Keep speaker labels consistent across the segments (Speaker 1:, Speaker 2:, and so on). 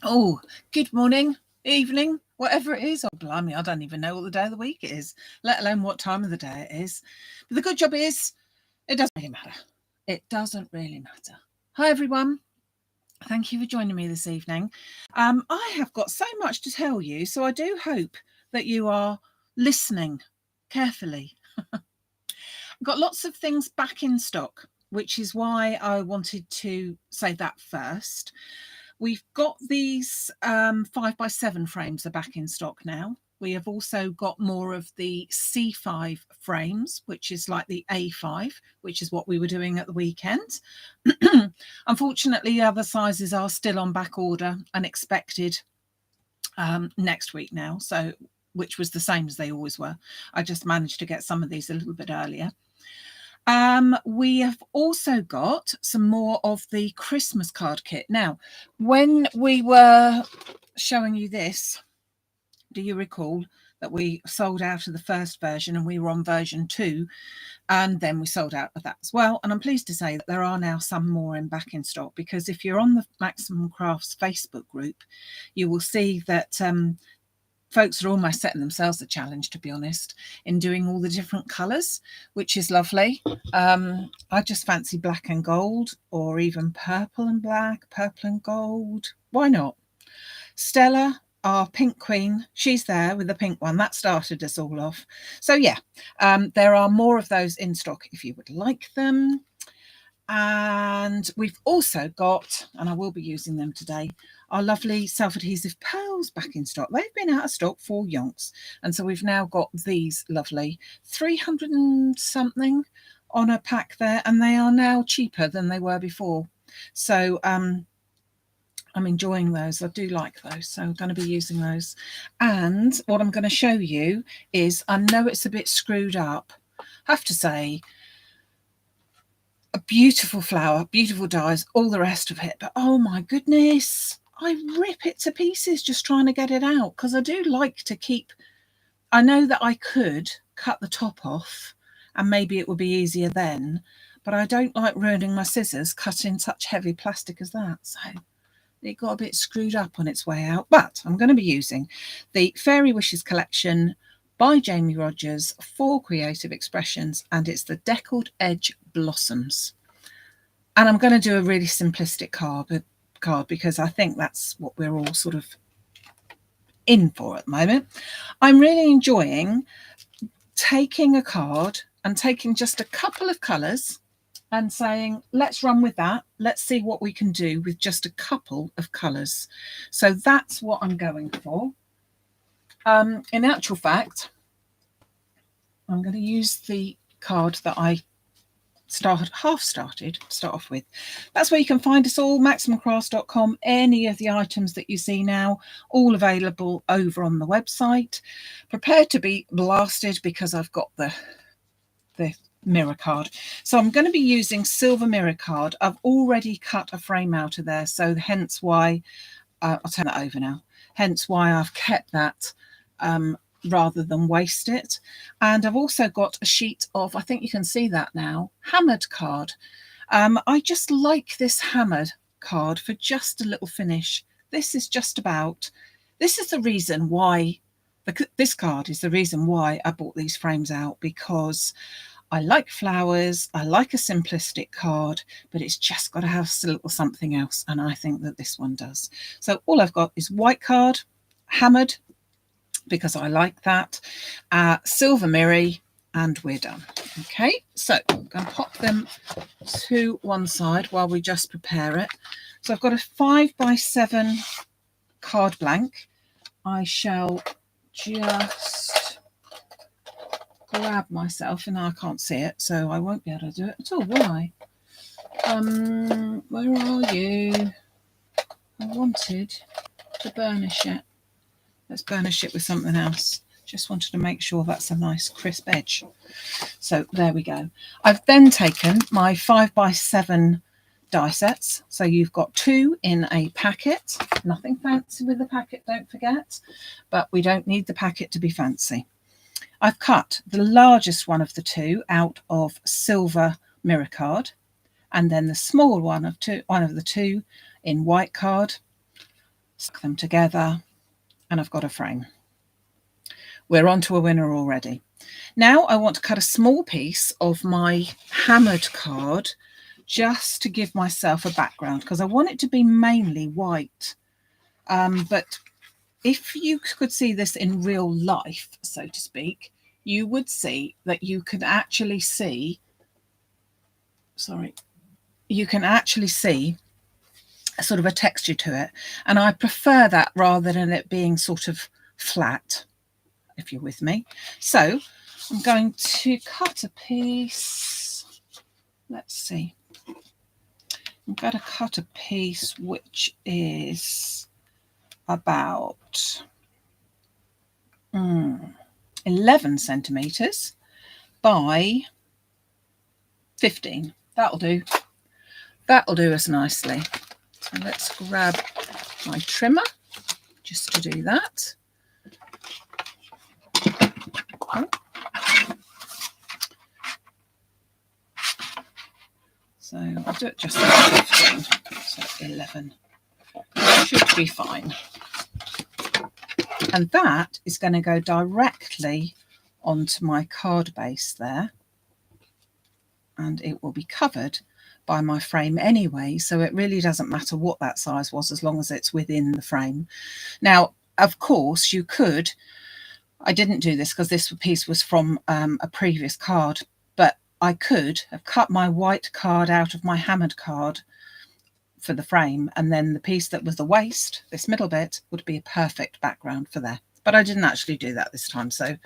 Speaker 1: Oh, good morning, evening, whatever it is. Oh, blimey, I don't even know what the day of the week it is, let alone what time of the day it is. But the good job is, it doesn't really matter. It doesn't really matter. Hi, everyone. Thank you for joining me this evening. I have got so much to tell you, so I do hope that you are listening carefully. I've got lots of things back in stock, which is why I wanted to say that first. We've got these 5x7 frames are back in stock now. We have also got more of the C5 frames, which is like the A5, which is what we were doing at the weekend. Unfortunately, other sizes are still on back order and expected next week now, so which was the same as they always were. I just managed to get some of these a little bit earlier. We have also got some more of the Christmas card kit. Now, when we were showing you this, do you recall that we sold out of the first version and we were on version 2, and then we sold out of that as well? And I'm pleased to say that there are now some more back in stock, because if you're on the Maximum Crafts Facebook group, you will see that folks are almost setting themselves a challenge, to be honest, in doing all the different colours, which is lovely. I just fancy black and gold, or even purple and black, purple and gold. Why not? Stella, our pink queen, she's there with the pink one. That started us all off. So yeah, there are more of those in stock if you would like them. And we've also got, and I will be using them today, our lovely self-adhesive pearls back in stock. They've been out of stock for yonks, and so we've now got these lovely 300 and something on a pack there, and they are now cheaper than they were before. So I'm enjoying those. I do like those, so I'm going to be using those. And what I'm going to show you is, I know it's a bit screwed up, I have to say, a beautiful flower, beautiful dyes, all the rest of it. But oh my goodness, I rip it to pieces just trying to get it out, because I do like to keep, I know that I could cut the top off and maybe it would be easier then, but I don't like ruining my scissors cutting such heavy plastic as that. So it got a bit screwed up on its way out. But I'm going to be using the Fairy Wishes collection by Jamie Rogers for Creative Expressions, and it's the Deckled Edge Blossoms. And I'm going to do a really simplistic card because I think that's what we're all sort of in for at the moment. I'm really enjoying taking a card and taking just a couple of colours and saying, let's run with that. Let's see what we can do with just a couple of colours. So that's what I'm going for. In actual fact, I'm going to use the card that I start off with. That's where you can find us all, maximumcrafts.com. Any of the items that you see now, all available over on the website. Prepare to be blasted, because I've got the mirror card. So I'm going to be using silver mirror card. I've already cut a frame out of there, so hence why I'll turn that over now. Hence why I've kept that rather than waste it. And I've also got a sheet of, I think you can see that now, hammered card. I just like this hammered card for just a little finish. This is the reason why, this card is the reason why I bought these frames out, because I like flowers, I like a simplistic card, but it's just got to have a little something else, and I think that this one does. So all I've got is white card, hammered, because I like that, silver mirror, and we're done. Okay, so I'm going to pop them to one side while we just prepare it. So I've got a 5x7 card blank. I shall just grab myself, and I can't see it, so I won't be able to do it at all, will I? Where are you? I wanted to burnish it. Let's burnish it with something else. Just wanted to make sure that's a nice crisp edge. So there we go. I've then taken my 5x7 die sets. So you've got 2 in a packet. Nothing fancy with the packet, don't forget. But we don't need the packet to be fancy. I've cut the largest one of the 2 out of silver mirror card, and then the small one of the two in white card. Stick them together, and I've got a frame. We're on to a winner already. Now I want to cut a small piece of my hammered card just to give myself a background, because I want it to be mainly white. But if you could see this in real life, so to speak, you would see that you can actually see, you can actually see sort of a texture to it. And I prefer that rather than it being sort of flat, if you're with me. So I'm going to cut a piece. Let's see. I'm going to cut a piece which is about 11 centimetres by 15. That'll do. That'll do us nicely. So let's grab my trimmer just to do that. Oh. So I'll do it just at 15, so 11. Should be fine. And that is going to go directly onto my card base there. And it will be covered by my frame anyway, so it really doesn't matter what that size was as long as it's within the frame. Now, of course, you could, I didn't do this because this piece was from a previous card, but I could have cut my white card out of my hammered card for the frame, and then the piece that was the waist, this middle bit, would be a perfect background for there. But I didn't actually do that this time, so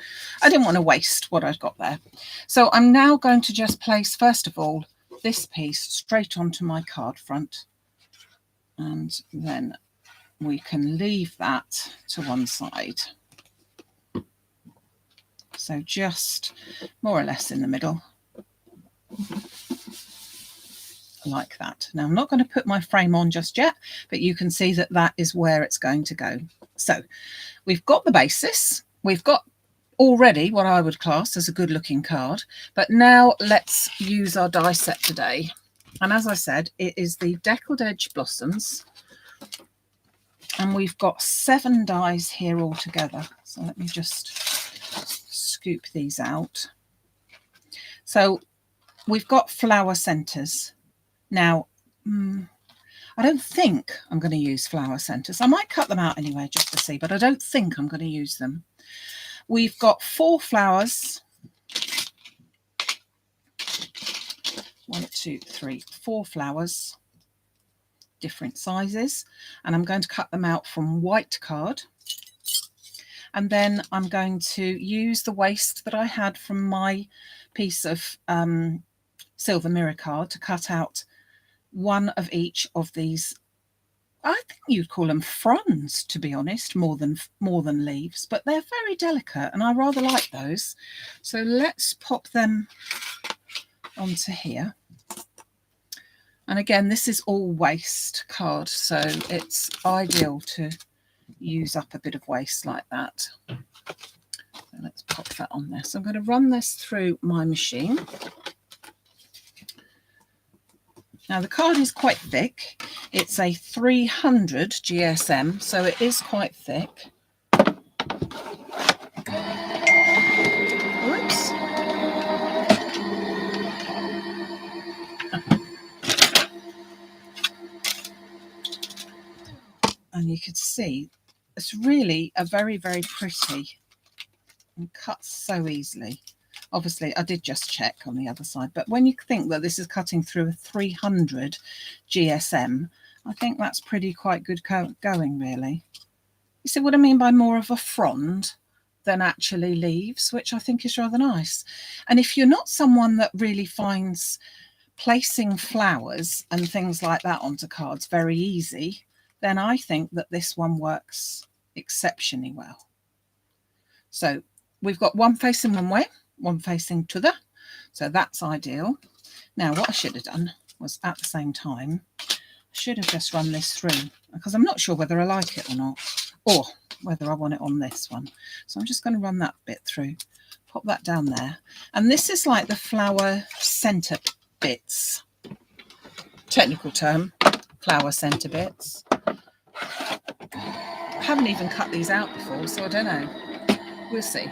Speaker 1: I didn't want to waste what I'd got there. So I'm now going to just place, first of all, this piece straight onto my card front, and then we can leave that to one side. So just more or less in the middle, like that. Now I'm not going to put my frame on just yet, but you can see that that is where it's going to go. So we've got the basis, we've got already what I would class as a good looking card, but now let's use our die set today. And as I said, it is the Deckled Edge Blossoms, and we've got 7 dies here all together. So let me just scoop these out. So we've got flower centers. Now, I don't think I'm going to use flower centers. I might cut them out anyway just to see, but I don't think I'm going to use them. We've got 4 flowers. 1, 2, 3, 4 flowers, different sizes. And I'm going to cut them out from white card. And then I'm going to use the waist that I had from my piece of silver mirror card to cut out one of each of these. I think you'd call them fronds, to be honest, more than leaves, but they're very delicate and I rather like those. So let's pop them onto here. And again, this is all waste card, so it's ideal to use up a bit of waste like that. So let's pop that on there. So I'm going to run this through my machine. Now the card is quite thick. It's a 300 GSM, so it is quite thick. Whoops. And you can see it's really a very, very pretty and cuts so easily. Obviously, I did just check on the other side, but when you think that this is cutting through a 300 GSM, I think that's quite good going, really. You see what I mean by more of a frond than actually leaves, which I think is rather nice. And if you're not someone that really finds placing flowers and things like that onto cards very easy, then I think that this one works exceptionally well. So we've got one facing one way, one facing to the, so that's ideal. Now what I should have done was at the same time, I should have just run this through, because I'm not sure whether I like it or not, or whether I want it on this one. So I'm just going to run that bit through, pop that down there. And this is like the flower center bits, technical term, flower center bits. haven't even cut these out before, so I don't know. We'll see.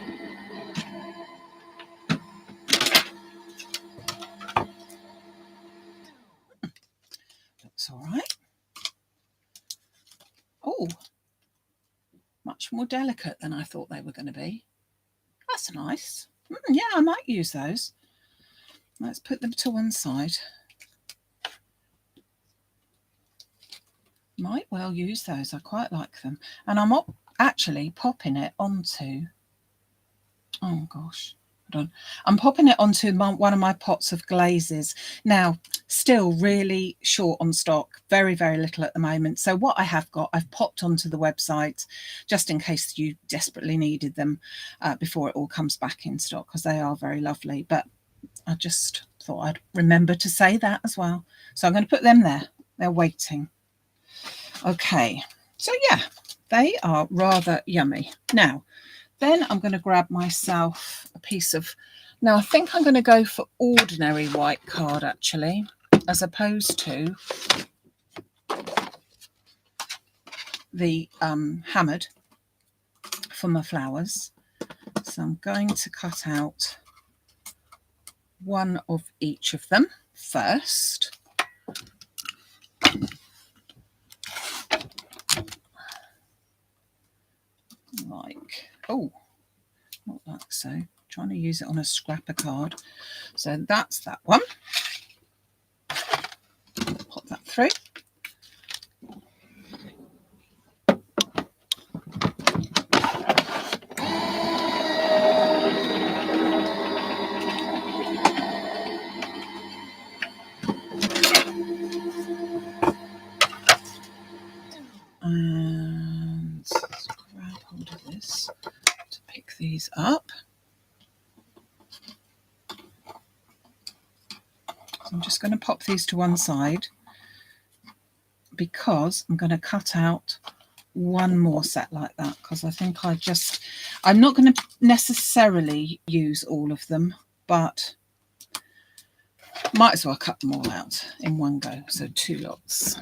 Speaker 1: Looks all right. Oh, much more delicate than I thought they were going to be. That's nice. Yeah, I might use those. Let's put them to one side. Might well use those. I quite like them. And I'm actually popping it onto, oh gosh, hold on. I'm popping it onto one of my pots of glazes. Now, still really short on stock, very, very little at the moment. So what I have got, I've popped onto the website just in case you desperately needed them before it all comes back in stock, because they are very lovely. But I just thought I'd remember to say that as well. So I'm going to put them there. They're waiting. Okay, so yeah, they are rather yummy. Now, then I'm going to grab myself a piece of, now I think I'm going to go for ordinary white card actually, as opposed to the hammered for my flowers. So I'm going to cut out one of each of them first. Like, oh, not like so. Trying to use it on a scrapper card. So that's that one. Pop that through. And let's grab hold of this to pick these up. So I'm just going to pop these to one side because I'm going to cut out one more set like that, because I think I'm not going to necessarily use all of them, but might as well cut them all out in one go. So 2 lots.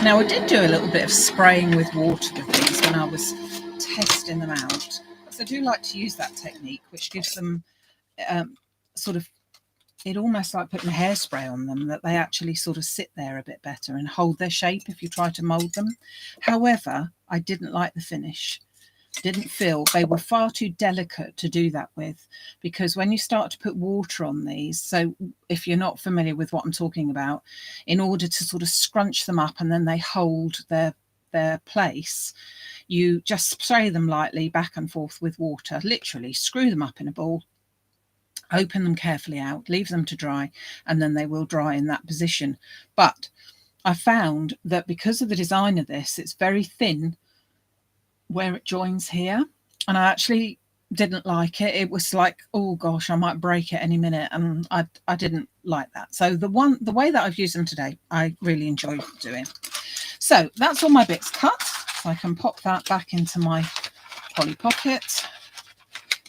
Speaker 1: Now I did do a little bit of spraying with water with these when I was testing them out. So I do like to use that technique, which gives them sort of, it almost like putting hairspray on them, that they actually sort of sit there a bit better and hold their shape if you try to mould them. However, I didn't like the finish. Didn't feel they were far too delicate to do that with, because when you start to put water on these, so if you're not familiar with what I'm talking about, in order to sort of scrunch them up and then they hold their place, you just spray them lightly back and forth with water, literally screw them up in a ball, open them carefully out, leave them to dry, and then they will dry in that position. But I found that because of the design of this, it's very thin where it joins here, and I actually didn't like it. It was like, oh gosh, I might break it any minute, and I didn't like that. So the way that I've used them today, I really enjoyed doing. So that's all my bits cut. So I can pop that back into my Polly Pocket.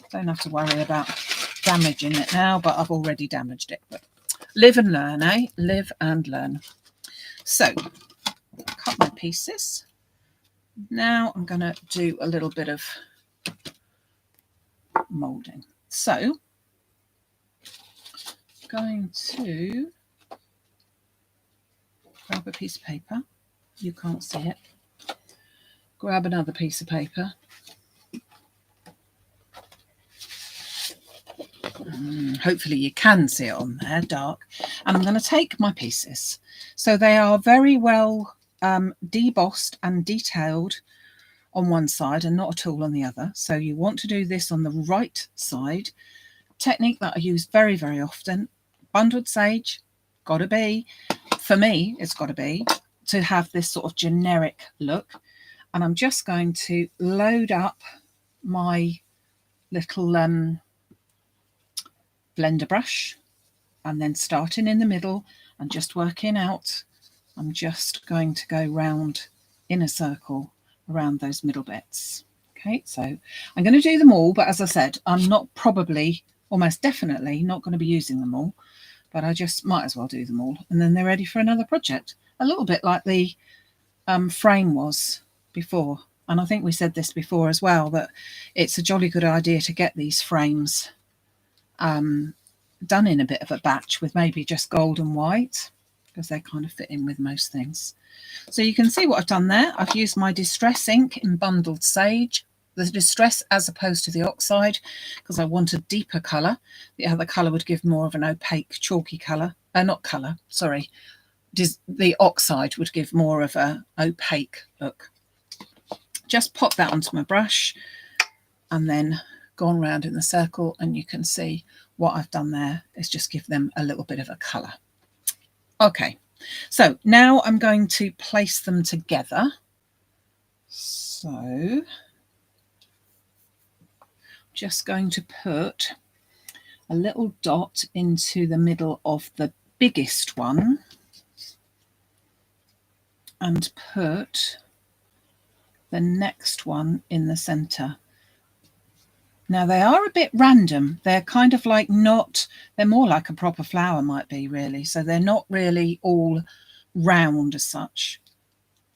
Speaker 1: Don't have to worry about damaging it now, but I've already damaged it. But live and learn, eh? Live and learn. So cut my pieces. Now I'm going to do a little bit of moulding. So I'm going to grab a piece of paper. You can't see it. Grab another piece of paper. Hopefully you can see it on there, dark. And I'm going to take my pieces. So they are very well debossed and detailed on one side and not at all on the other. So you want to do this on the right side. Technique that I use very, very often. Bundled sage, gotta be. For me, it's gotta be to have this sort of generic look. And I'm just going to load up my little blender brush, and then starting in the middle and just working out, I'm just going to go round in a circle around those middle bits. Okay, so I'm going to do them all, but as I said, I'm not probably, almost definitely not going to be using them all. but I just might as well do them all, and then they're ready for another project. A little bit like the frame was before. And I think we said this before as well, that it's a jolly good idea to get these frames done in a bit of a batch with maybe just gold and white, because they kind of fit in with most things. So you can see what I've done there. I've used my Distress ink in Bundled Sage, the Distress as opposed to the Oxide, because I want a deeper colour. The other colour would give more of an opaque, chalky colour. Not colour, sorry. The Oxide would give more of a opaque look. Just pop that onto my brush and then gone round in the circle, and you can see what I've done there is just give them a little bit of a colour. Okay, so now I'm going to place them together. So just going to put a little dot into the middle of the biggest one and put the next one in the centre. Now they are a bit random. They're kind of like not, they're more like a proper flower might be really. So they're not really all round as such.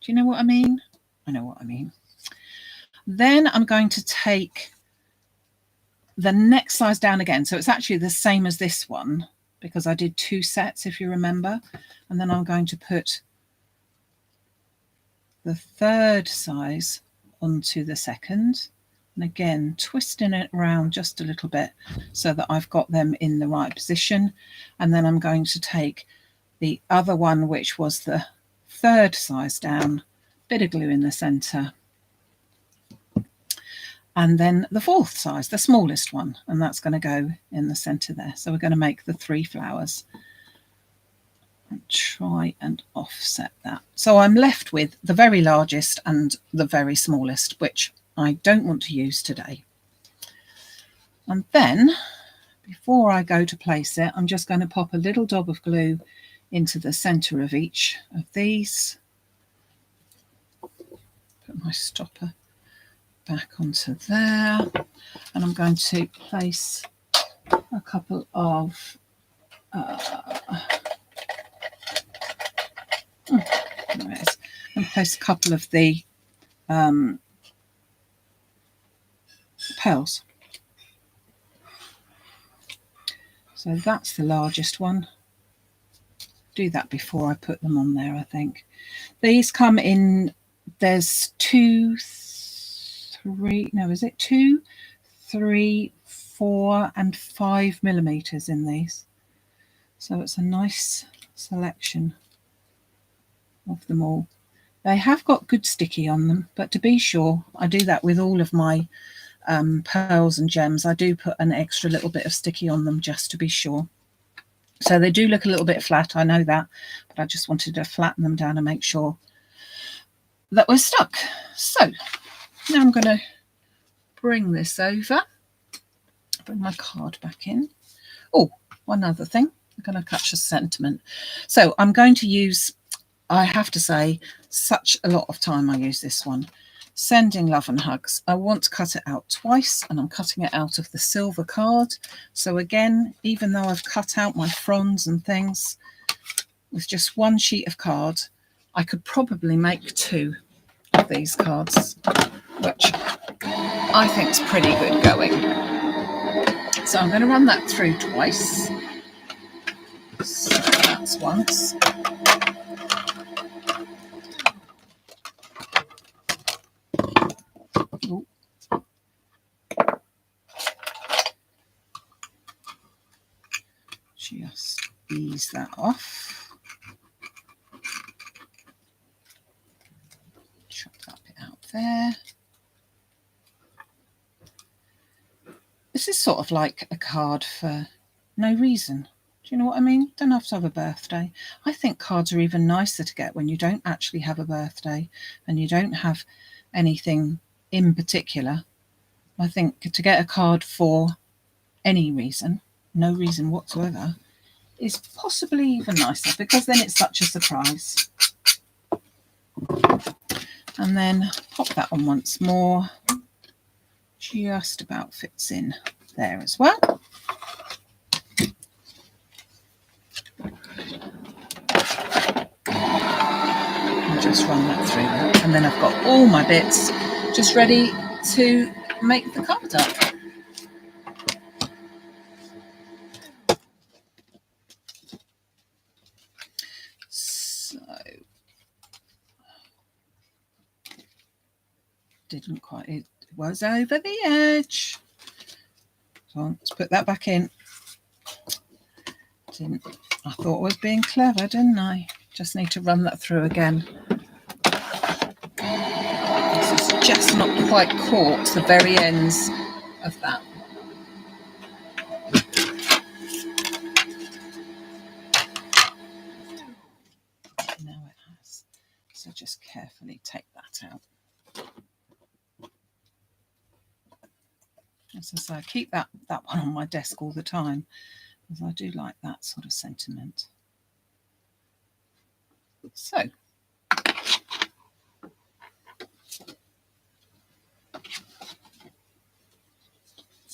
Speaker 1: Do you know what I mean? I know what I mean. Then I'm going to take the next size down again. So it's actually the same as this one because I did 2 sets, if you remember. And then I'm going to put the 3rd size onto the 2nd. And again, twisting it around just a little bit so that I've got them in the right position. And then I'm going to take the other one, which was the 3rd size down, bit of glue in the centre. And then the 4th size, the smallest one, and that's going to go in the centre there. So we're going to make the 3 flowers. And try and offset that. So I'm left with the very largest and the very smallest, which I don't want to use today. And then before I go to place it, I'm just going to pop a little dab of glue into the centre of each of these. Put my stopper back onto there, and I'm going to place a couple of and place a couple of the pearls. So that's the largest one. Do that before I put them on there, I think. These come in, there's 2, 3, no, is it 2, 3, 4 and 5 millimeters in these. So it's a nice selection of them all. They have got good sticky on them, but to be sure, I do that with all of my pearls and gems. I do put an extra little bit of sticky on them just to be sure. So they do look a little bit flat, I know that, but I just wanted to flatten them down and make sure that we're stuck. So now I'm going to bring this over, bring my card back in. Oh, one other thing, I'm going to catch a sentiment. So I'm going to use, I have to say, such a lot of time I use this one. Sending Love and Hugs. I want to cut it out twice, and I'm cutting it out of the silver card. So again, even though I've cut out my fronds and things, with just one sheet of card, I could probably make 2 of these cards, which I think is pretty good going. So I'm going to run that through twice. So that's once. Ooh. Just ease that off. Chop that bit out there. This is sort of like a card for no reason. Do you know what I mean? Don't have to have a birthday. I think cards are even nicer to get when you don't actually have a birthday and you don't have anything in particular. I think to get a card for any reason, no reason whatsoever, is possibly even nicer, because then it's such a surprise. And then pop that on once more. Just about fits in there as well. just run that through there. And then I've got all my bits just ready to make the card up. So, didn't quite, it was over the edge. So let's put that back in. I thought I was being clever, didn't I? Just need to run that through again. This is just not quite caught the very ends of that. Now it has. So just carefully take that out. As I say, I keep that one on my desk all the time because I do like that sort of sentiment. So,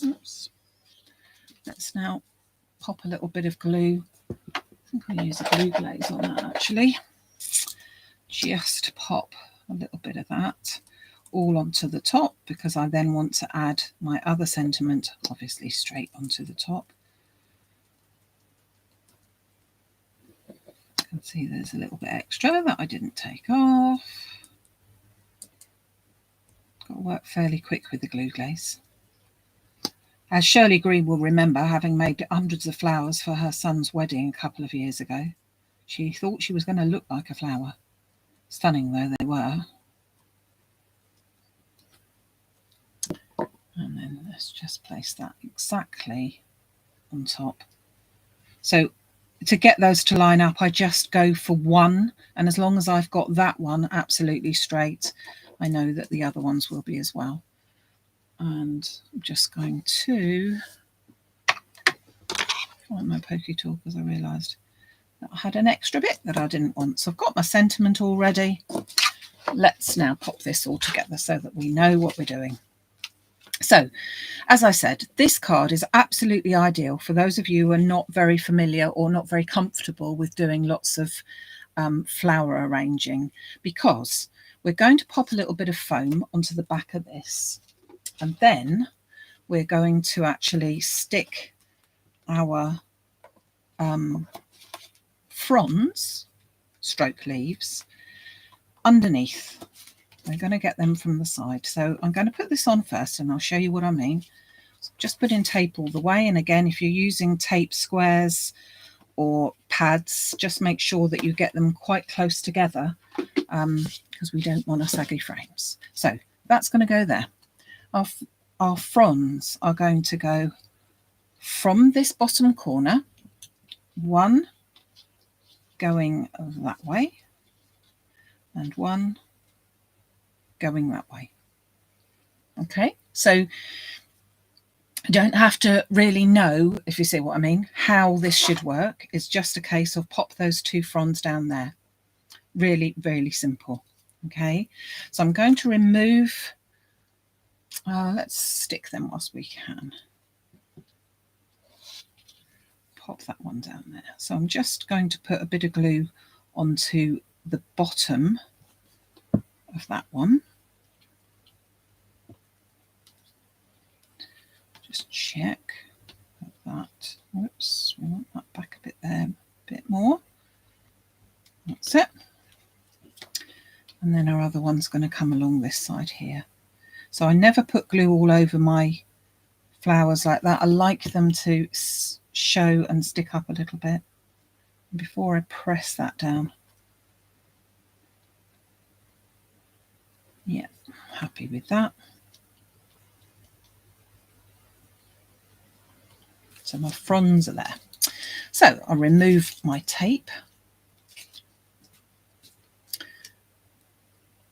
Speaker 1: oops. Let's now pop a little bit of glue. I think I'll use a glue glaze on that actually. Just pop a little bit of that all onto the top because I then want to add my other sentiment obviously straight onto the top. You can see there's a little bit extra that I didn't take off. Got to work fairly quick with the glue glaze. As Shirley Green will remember, having made hundreds of flowers for her son's wedding a couple of years ago, she thought she was going to look like a flower. Stunning though they were. And then let's just place that exactly on top. So to get those to line up, I just go for one. And as long as I've got that one absolutely straight, I know that the other ones will be as well. And I'm just going to find my pokey tool because I realised that I had an extra bit that I didn't want. So I've got my sentiment all ready. Let's now pop this all together so that we know what we're doing. So, as I said, this card is absolutely ideal for those of you who are not very familiar or not very comfortable with doing lots of flower arranging, because we're going to pop a little bit of foam onto the back of this, and then we're going to actually stick our fronds, stroke leaves, underneath. We're going to get them from the side. So I'm going to put this on first and I'll show you what I mean. So just put in tape all the way. And again, if you're using tape squares or pads, just make sure that you get them quite close together because we don't want our saggy frames. So that's going to go there. Our fronds are going to go from this bottom corner, one going that way and one going that way. Okay, so you don't have to really know, if you see what I mean, how this should work. It's just a case of pop those two fronds down there. Really, really simple. Okay, so I'm going to remove, let's stick them whilst we can. Pop that one down there. So I'm just going to put a bit of glue onto the bottom of that one. Just check that. Whoops, we want that back a bit there, a bit more. That's it. And then our other one's going to come along this side here. So I never put glue all over my flowers like that. I like them to show and stick up a little bit before I press that down. Yeah, happy with that. So my fronds are there. So I'll remove my tape.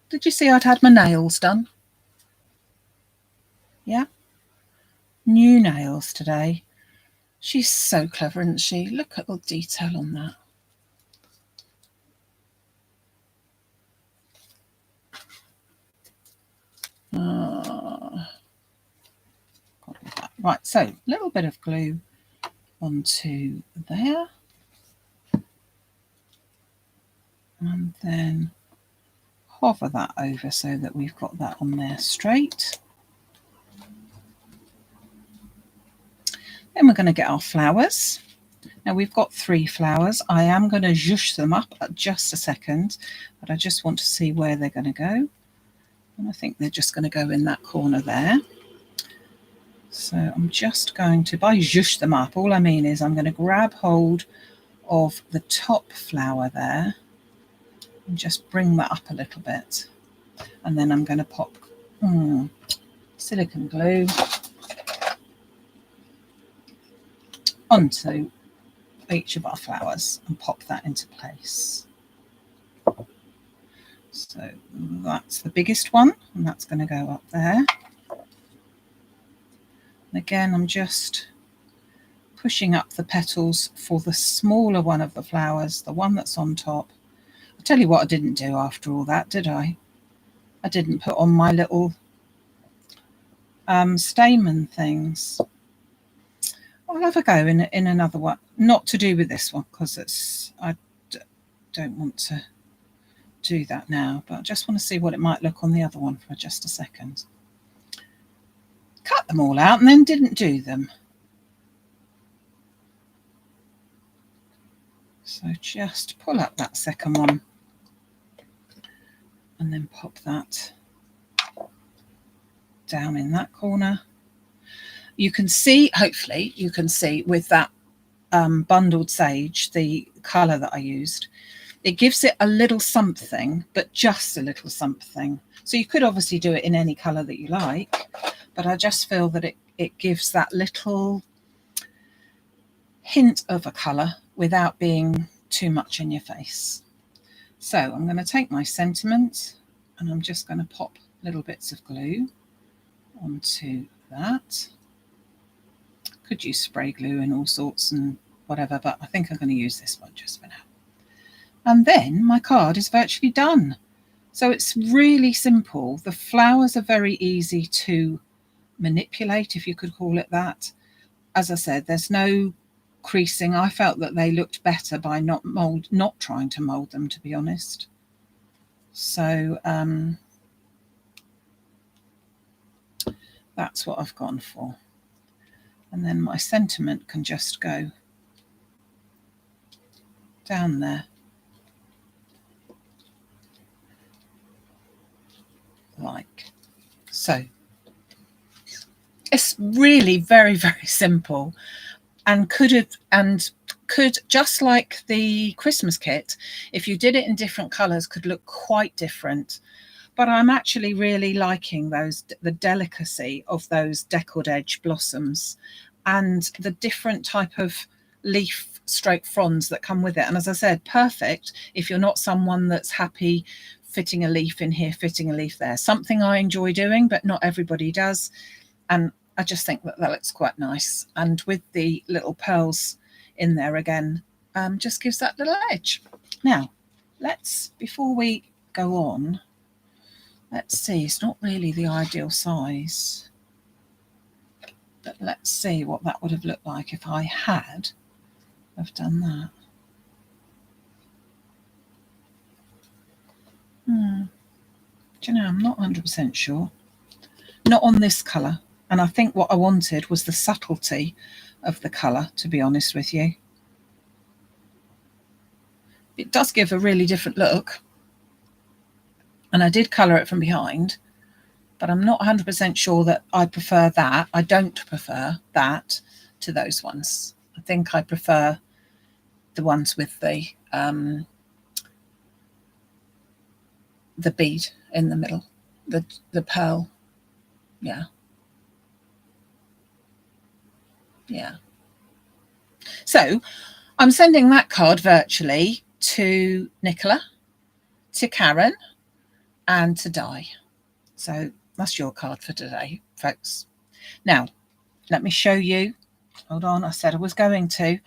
Speaker 1: Did you see I'd had my nails done? Yeah? New nails today. She's so clever, isn't she? Look at the detail on that. Right, so a little bit of glue onto there. And then hover that over so that we've got that on there straight. Then we're going to get our flowers. Now we've got 3 flowers. I am going to zhoosh them up at just a second, but I just want to see where they're going to go. And I think they're just going to go in that corner there. So I'm just going to, by zhoosh them up, all I mean is I'm going to grab hold of the top flower there and just bring that up a little bit. And then I'm going to pop silicone glue onto each of our flowers and pop that into place. So that's the biggest one, and that's going to go up there. And again, I'm just pushing up the petals for the smaller one of the flowers, the one that's on top. I'll tell you what I didn't do after all that, did I? I didn't put on my little stamen things. I'll have a go in another one, not to do with this one, because I don't want to do that now, but I just want to see what it might look on the other one for just a second. Cut them all out and then didn't do them. So just pull up that second one and then pop that down in that corner. You can see, hopefully you can see with that bundled sage, the colour that I used, it gives it a little something, but just a little something. So you could obviously do it in any colour that you like, but I just feel that it gives that little hint of a colour without being too much in your face. So I'm going to take my sentiment and I'm just going to pop little bits of glue onto that. Could use spray glue and all sorts and whatever, but I think I'm going to use this one just for now. And then my card is virtually done. So it's really simple. The flowers are very easy to manipulate, if you could call it that. As I said, there's no creasing. I felt that they looked better by not trying to mold them, to be honest. So that's what I've gone for. And then my sentiment can just go down there. Like so. It's really very, very simple, and could just like the Christmas kit, if you did it in different colours, could look quite different. But I'm actually really liking the delicacy of those deckled edge blossoms and the different type of leaf stroke fronds that come with it. And as I said, perfect if you're not someone that's happy fitting a leaf in here, fitting a leaf there. Something I enjoy doing, but not everybody does. And I just think that looks quite nice. And with the little pearls in there again, just gives that little edge. Now, before we go on, let's see, it's not really the ideal size, but let's see what that would have looked like if I had have done that. Do you know, I'm not 100% sure. Not on this colour. And I think what I wanted was the subtlety of the colour, to be honest with you. It does give a really different look. And I did colour it from behind, but I'm not 100% sure that I prefer that. I don't prefer that to those ones. I think I prefer the ones with the bead in the middle, the pearl. Yeah. So I'm sending that card virtually to Nicola, to Karen, and to Di. So that's your card for today, folks. Now, let me show you. Hold on, I said I was going to.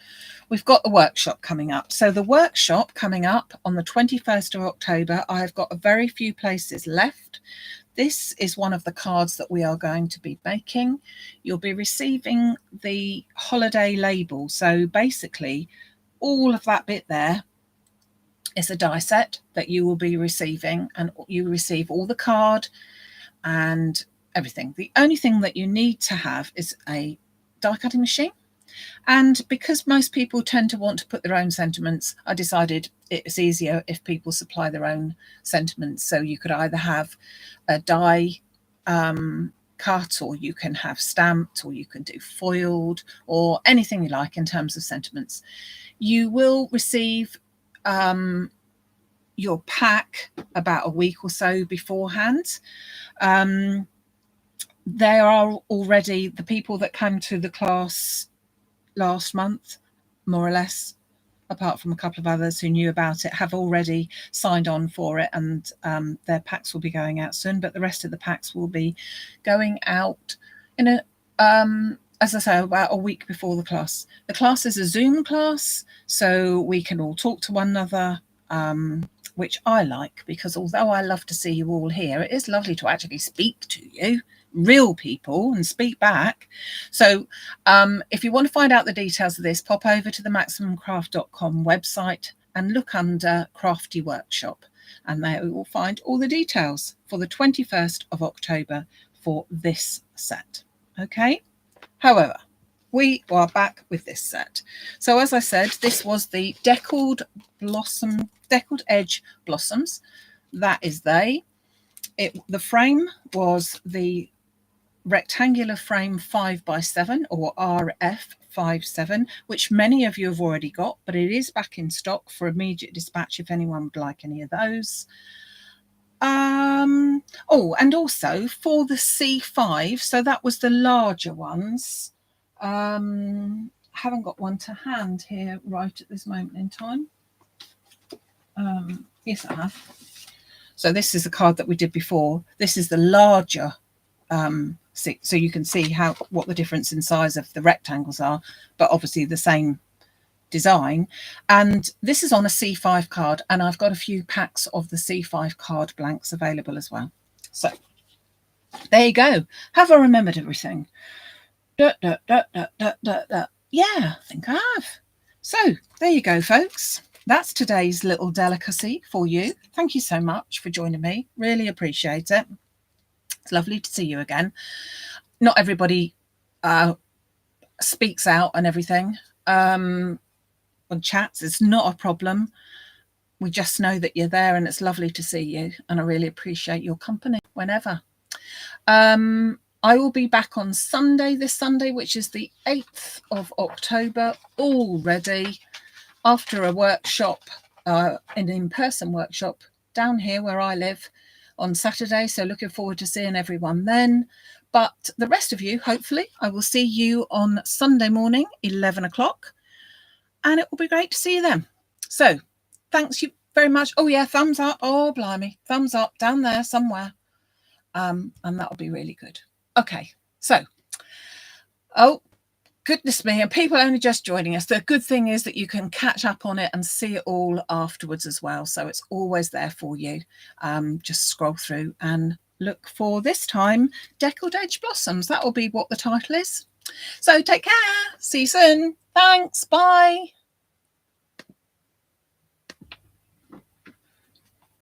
Speaker 1: We've got the workshop coming up. So the workshop coming up on the 21st of October, I've got a very few places left. This is one of the cards that we are going to be making. You'll be receiving the holiday label. So basically, all of that bit there It's a die set that you will be receiving, and you receive all the card and everything. The only thing that you need to have is a die cutting machine. And because most people tend to want to put their own sentiments, I decided it's easier if people supply their own sentiments. So you could either have a die cut, or you can have stamped, or you can do foiled, or anything you like in terms of sentiments. You will receive your pack about a week or so beforehand. There are already the people that came to the class last month, more or less, apart from a couple of others who knew about it, have already signed on for it, and their packs will be going out soon. But the rest of the packs will be going out in a as I say, about a week before the class. The class is a Zoom class, so we can all talk to one another, which I like, because although I love to see you all here, it is lovely to actually speak to you, real people, and speak back. So if you want to find out the details of this, pop over to the maximumcraft.com website and look under Crafty Workshop, and there you will find all the details for the 21st of October for this set. Okay. However, we are back with this set. So as I said, this was the Deckled Edge Blossoms. That is they. The frame was the rectangular frame 5x7, or RF57, which many of you have already got, but it is back in stock for immediate dispatch if anyone would like any of those. Oh, and also for the C5, so that was the larger ones. Haven't got one to hand here right at this moment in time. Yes, I have. So this is the card that we did before. This is the larger, so you can see what the difference in size of the rectangles are, but obviously the same design. And this is on a C5 card, and I've got a few packs of the C5 card blanks available as well. So there you go. Have I remembered everything? Yeah, I think I have. So there you go, folks. That's today's little delicacy for you. Thank you so much for joining me. Really appreciate it. It's lovely to see you again. Not everybody speaks out and everything on chats. It's not a problem. We just know that you're there, and it's lovely to see you, and I really appreciate your company whenever. I will be back on Sunday, this Sunday, which is the 8th of October, already after a workshop, an in-person workshop down here where I live on Saturday. So looking forward to seeing everyone then. But the rest of you, hopefully, I will see you on Sunday morning, 11 o'clock. And it will be great to see you then. So thanks you very much. Oh, yeah, thumbs up. Oh, blimey. Thumbs up down there somewhere. And that'll be really good. Okay, so, oh, goodness me, and people only just joining us. The good thing is that you can catch up on it and see it all afterwards as well. So it's always there for you. Just scroll through and look for, this time, Deckled Edge Blossoms. That will be what the title is. So take care. See you soon. Thanks. Bye.